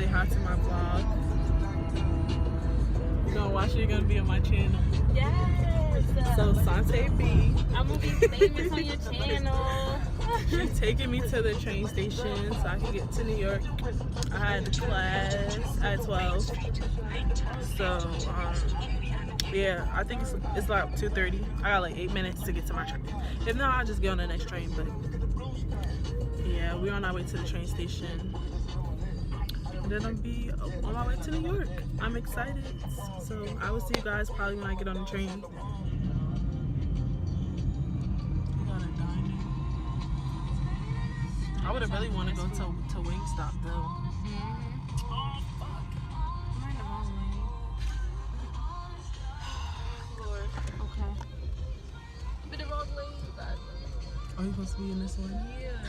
say hi to my vlog. You're gonna watch it, you're gonna be on my channel. Yes! So Sante B. I'm gonna be famous on your channel. She's taking me to the train station so I can get to New York. I had class at 12. So, yeah, I think it's like 2:30. I got like 8 minutes to get to my train. If not, I'll just get on the next train. But yeah, we're on our way to the train station. And then I'll be on my way to New York. I'm excited. So I will see you guys probably when I get on the train. I would have really want to go to Wingstop though. Lord. Okay. But the wrong way, you guys. Are you supposed to be in this one? Yeah.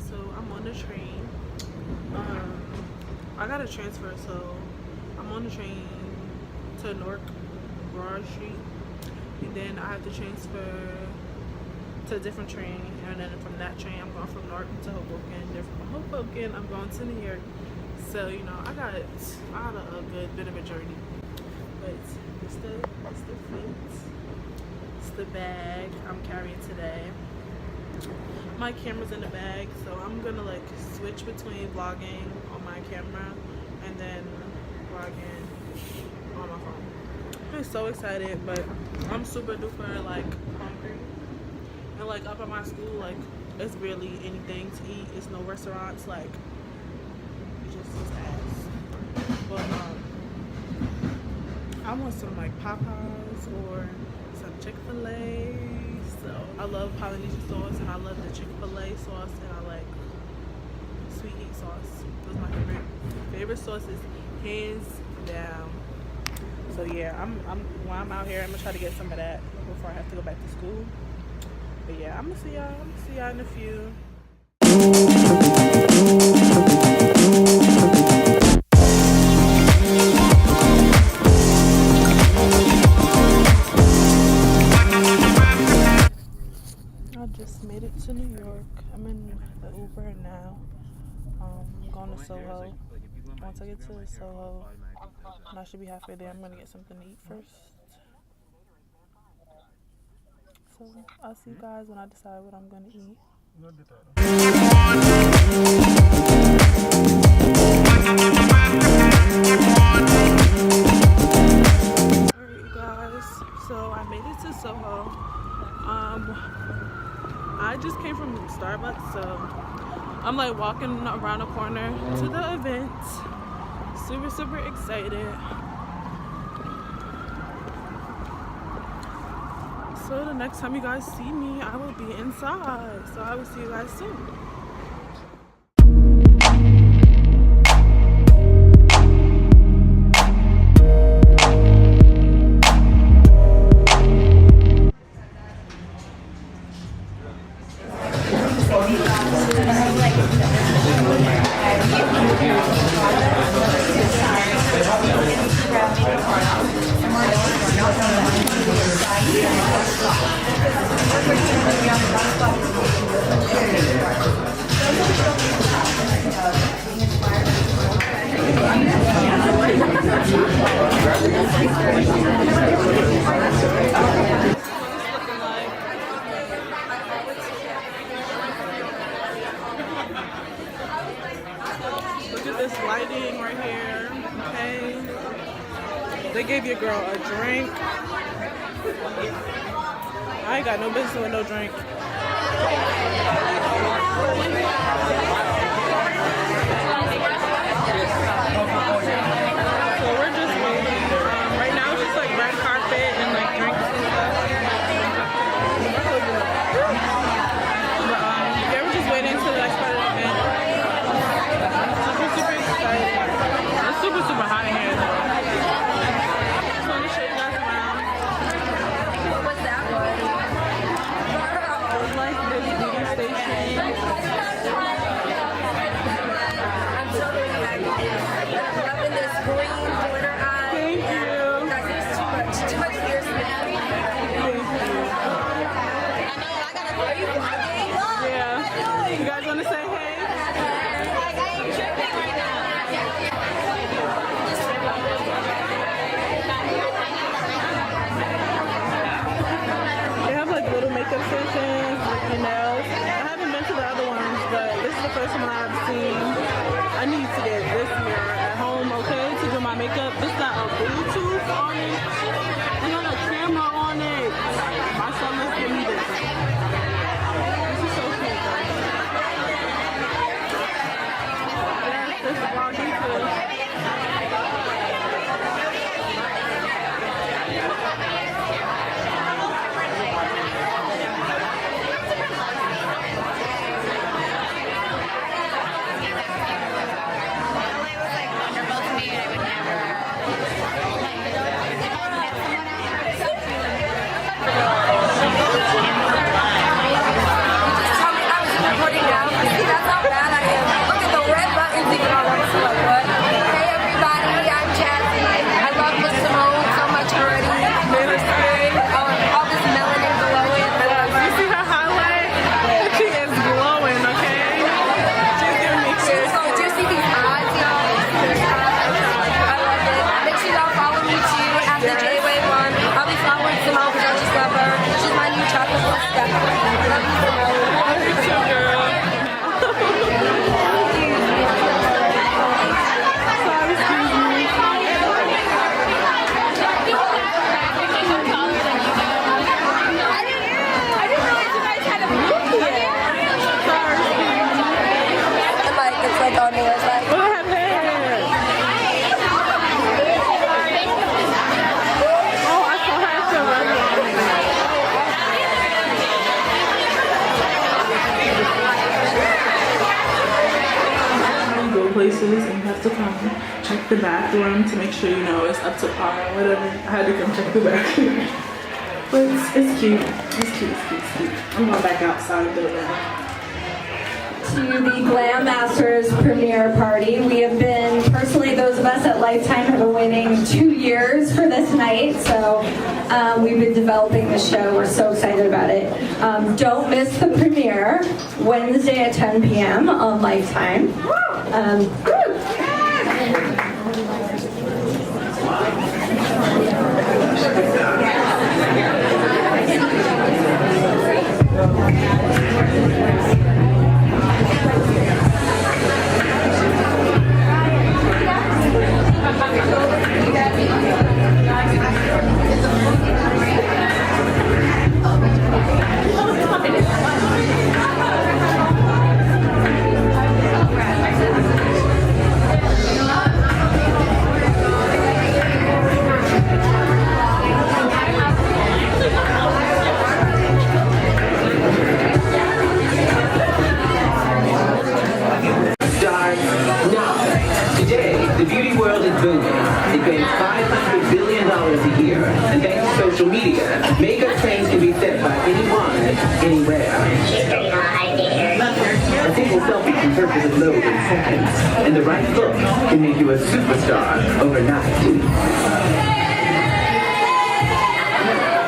So I'm on the train. I got a transfer, so I'm on the train to Newark Broad Street, and then I have to transfer to a different train, and then from that train I'm going from Newark to Hoboken. Then from Hoboken I'm going to New York. So you know I got a good bit of a journey. But it's the fit, it's the bag I'm carrying today. My camera's in the bag, so I'm gonna like switch between vlogging on my camera and then vlogging on my phone. I'm so excited, but I'm super duper like hungry. And like up at my school, like it's barely anything to eat. It's no restaurants, like it just is ass. But I want some like Popeyes or some Chick-fil-A. So I love Polynesian sauce and I love the Chick-fil-A sauce and I like sweet heat sauce. Those are my favorite sauces, hands down. So yeah, when I'm out here, I'm gonna try to get some of that before I have to go back to school. But yeah, I'm gonna see y'all in a few. I just made it to New York. I'm in the Uber now. I'm going to Soho. Once I get to Soho, and I should be halfway there, I'm gonna get something to eat first. So I'll see you guys when I decide what I'm gonna eat. Alright you guys, so I made it to Soho. I just came from Starbucks, so I'm like walking around the corner to the event. Super excited. So the next time you guys see me, I will be inside. So I will see you guys soon. Look at this lighting right here. Okay. They gave your girl a drink. I ain't got no business with no drink. So we're just waiting. Right now it's just like red carpet and like drinks and stuff. But yeah, we're just waiting until the next part of the event. I'm super excited. It's super hot in here though. Just want to show you guys around. What's that one? It's like this beauty station. places and you have to come check the bathroom to make sure you know it's up to par or whatever. I had to come check the bathroom. But it's cute. It's cute. I'm going back outside though now. To the Glam Masters premiere party. We have been, personally, those of us at Lifetime have been waiting 2 years for this night, so we've been developing the show. We're so excited about it. Don't miss the premiere, Wednesday at 10 p.m. on Lifetime. Makeup trends can be set by anyone, anywhere. A single selfie can purchase a globe in seconds, and the right look can make you a superstar overnight.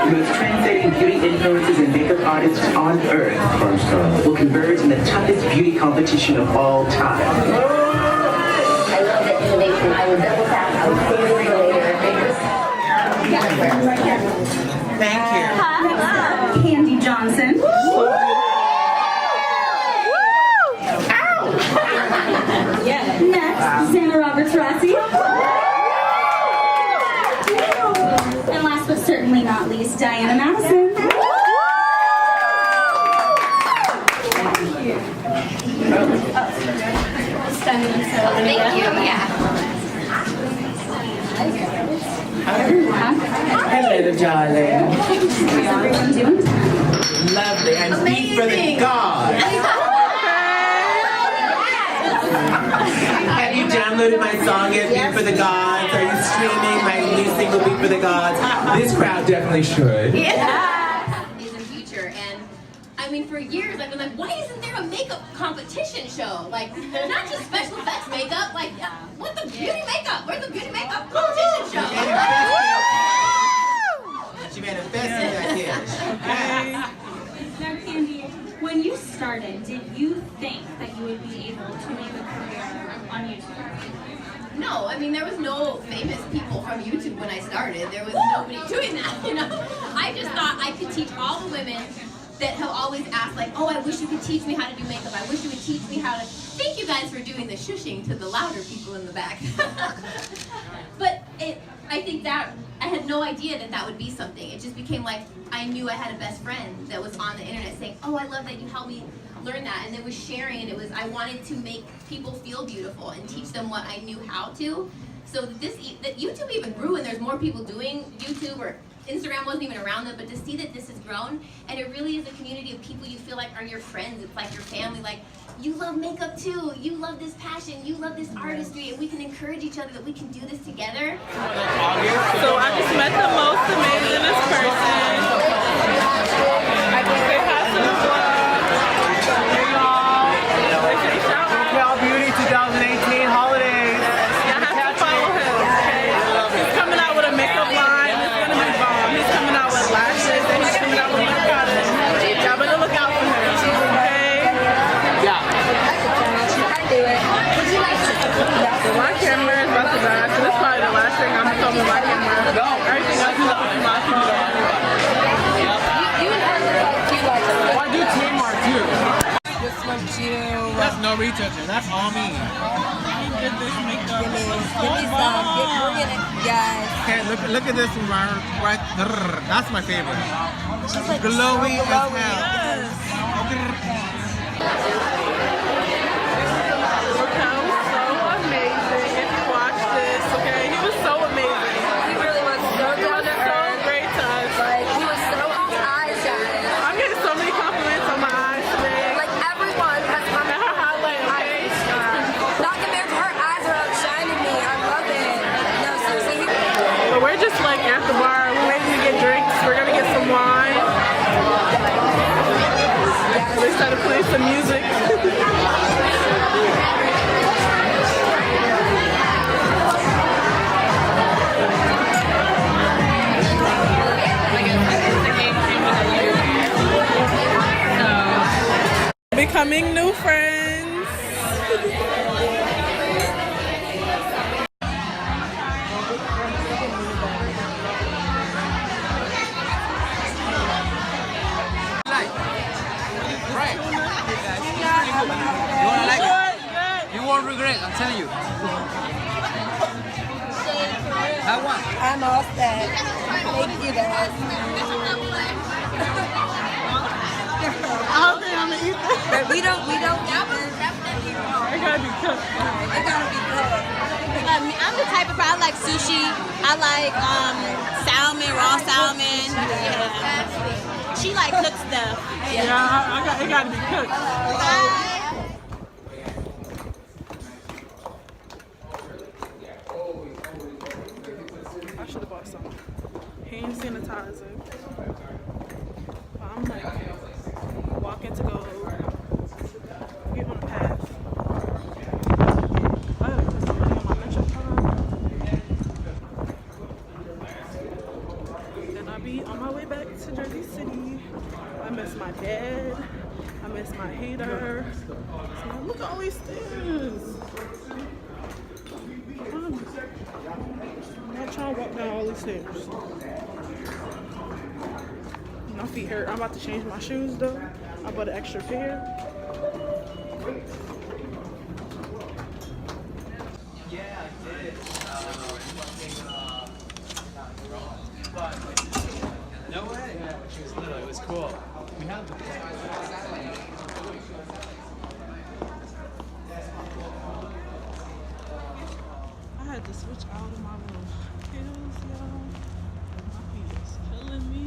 The most trend-setting beauty influencers and makeup artists on earth will converge in the toughest beauty competition of all time. I love that innovation. I will double tap. I will save it for later. Right here. Thank you. Candy Johnson. Next, Santa Roberts Rossi. And last but certainly not least, Diana Madison. Thank you. Yeah. Hello, darling. How's everyone doing? Lovely. And beat for the gods. Have you downloaded my song yet, Beat for the Gods? Are you streaming my new single, Beat for the Gods? This crowd definitely should. Yeah. In the future, and I mean, for years I've been like, why isn't there a makeup competition show? Like, not just special effects makeup. Like, what the beauty makeup? Where's the beauty makeup competition show? She manifested that dish. Okay. Now, Candy, when you started, did you think that you would be able to make a career on YouTube? No, I mean, there was no famous people from YouTube when I started. There was nobody doing that, you know? I just thought I could teach all the women that have always asked, like, oh, I wish you could teach me how to do makeup. I wish you would teach me how to... Thank you guys for doing the shushing to the louder people in the back. But I think that I had no idea that that would be something. It just became like, I knew I had a best friend that was on the internet saying, oh, I love that you helped me learn that. And it was sharing, and it was, I wanted to make people feel beautiful and teach them what I knew how to. So that YouTube even grew, and there's more people doing YouTube, or Instagram wasn't even around then, but to see that this has grown, and it really is a community of people you feel like are your friends. It's like your family. Like, you love makeup too. You love this passion. You love this artistry, and we can encourage each other that we can do this together. So I just met the most amazingest person. I can say hi to the vlog. Hey y'all. Cal Beauty 2018 holidays. Y'all have to follow him, okay? He's coming out with a makeup line. It's gonna be bomb. He's coming out with lashes, and he's coming out with new products. Y'all better look out for him, okay? Yeah. So my camera is about to die, so this is probably the last thing I'm gonna film with my camera. Everything else is up to my computer. I do trademark too. This one too. That's no retouching. That's all me. Get this makeup. Give me some. Bring it, guys. Okay, look at this one right. That's my favorite. She's like Glowy so as glowy. hell. That was so amazing. If you watch this, okay, he was so amazing. He really was so He down was to so earth. great to us. Like, he was so eyes, guys. I'm getting so many compliments on my eyes today. Like, everyone has come And her highlight, okay? not compared to her Welcoming new friends. You wanna like it? You won't regret, I'm telling you. Have one. I'm all set. Thank you guys. I don't think I'm gonna eat this. But we don't eat this. It gotta be cooked. It gotta be good. I'm the type of girl, I like sushi. I like salmon, raw salmon. Yeah. She like cooked stuff. Yeah, it gotta be cooked. I should have bought some hand sanitizer. But I'm like walking to go get on the path. I gotta put some money on my metro card. And I'll be on my way back to Jersey City. I miss my dad. I miss my hater. So look at all these stairs. I'm not trying to walk down all these stairs. My feet hurt. I'm about to change my shoes though. I bought an extra pair. No way. She was little, it was cool. We have the I had to switch out of my little heels, y'all. My feet is killing me.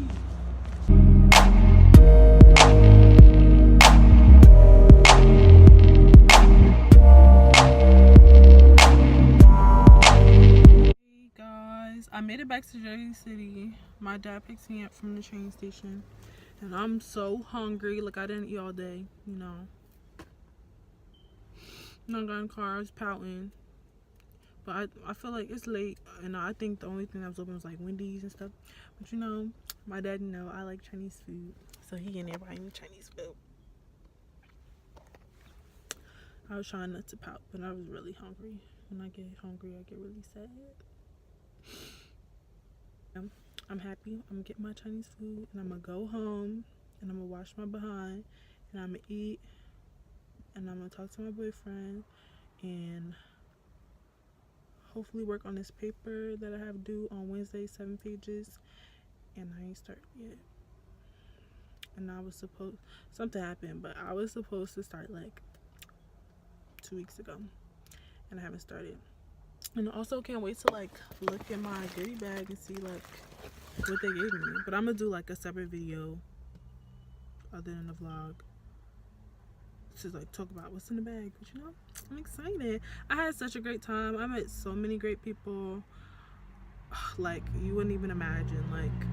Hey guys, I made it back to Jersey City. My dad picked me up from the train station. And I'm so hungry. Like, I didn't eat all day, you know. And I got in the car, I was pouting. But I feel like it's late, and I think the only thing that was open was like Wendy's and stuff. But you know, my dad know I like Chinese food, so he in there buying me Chinese food. I was trying not to pout, but I was really hungry. When I get hungry, I get really sad. I'm happy. I'm gonna get my Chinese food, and I'm gonna go home, and I'm gonna wash my behind, and I'm gonna eat, and I'm gonna talk to my boyfriend, and hopefully work on this paper that I have due on Wednesday, 7 pages, and I ain't started yet. And I was supposed, something happened, but I was supposed to start like 2 weeks ago, and I haven't started. And I also can't wait to like look in my goodie bag and see like what they gave me. But I'm gonna do like a separate video other than the vlog to like talk about what's in the bag. But you know, I'm excited. I had such a great time. I met so many great people, like you wouldn't even imagine. Like,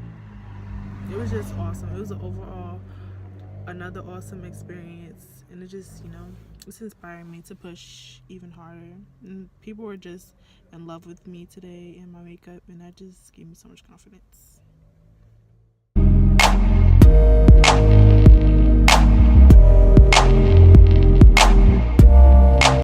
it was just awesome. It was overall another awesome experience, and it just, you know, it's inspiring me to push even harder. And people were just in love with me today and my makeup, and that just gave me so much confidence.